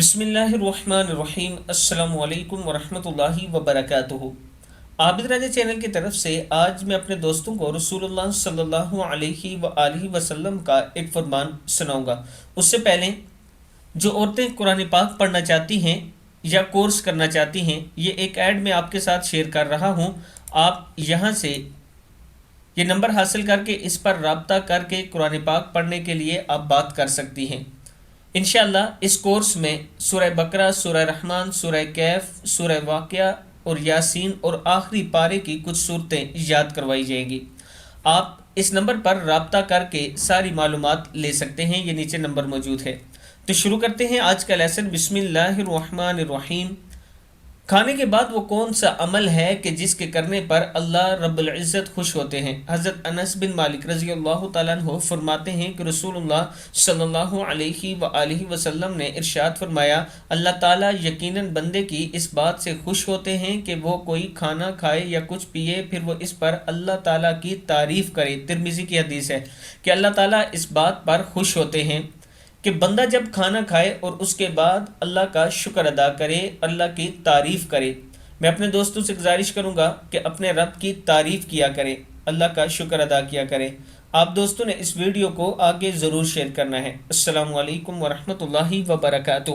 بسم اللہ الرحمن الرحیم۔ السلام علیکم ورحمۃ اللہ وبرکاتہ۔ عابد راجہ چینل کی طرف سے آج میں اپنے دوستوں کو رسول اللہ صلی اللہ علیہ وآلہ وسلم کا ایک فرمان سناؤں گا۔ اس سے پہلے جو عورتیں قرآن پاک پڑھنا چاہتی ہیں یا کورس کرنا چاہتی ہیں، یہ ایک ایڈ میں آپ کے ساتھ شیئر کر رہا ہوں۔ آپ یہاں سے یہ نمبر حاصل کر کے اس پر رابطہ کر کے قرآن پاک پڑھنے کے لیے آپ بات کر سکتی ہیں۔ انشاءاللہ اس کورس میں سورہ بقرہ، سورہ رحمان، سورہ کہف، سورہ واقعہ اور یاسین اور آخری پارے کی کچھ صورتیں یاد کروائی جائیں گی۔ آپ اس نمبر پر رابطہ کر کے ساری معلومات لے سکتے ہیں، یہ نیچے نمبر موجود ہے۔ تو شروع کرتے ہیں آج کا لیسن۔ بسم اللہ الرحمن الرحیم۔ کھانے کے بعد وہ کون سا عمل ہے کہ جس کے کرنے پر اللہ رب العزت خوش ہوتے ہیں؟ حضرت انس بن مالک رضی اللہ تعالیٰ عنہ فرماتے ہیں کہ رسول اللہ صلی اللہ علیہ وآلہ وسلم نے ارشاد فرمایا، اللہ تعالیٰ یقیناً بندے کی اس بات سے خوش ہوتے ہیں کہ وہ کوئی کھانا کھائے یا کچھ پیے، پھر وہ اس پر اللہ تعالیٰ کی تعریف کرے۔ ترمذی کی حدیث ہے کہ اللہ تعالیٰ اس بات پر خوش ہوتے ہیں کہ بندہ جب کھانا کھائے اور اس کے بعد اللہ کا شکر ادا کرے، اللہ کی تعریف کرے۔ میں اپنے دوستوں سے گزارش کروں گا کہ اپنے رب کی تعریف کیا کرے، اللہ کا شکر ادا کیا کرے۔ آپ دوستوں نے اس ویڈیو کو آگے ضرور شیئر کرنا ہے۔ السلام علیکم ورحمۃ اللہ وبرکاتہ۔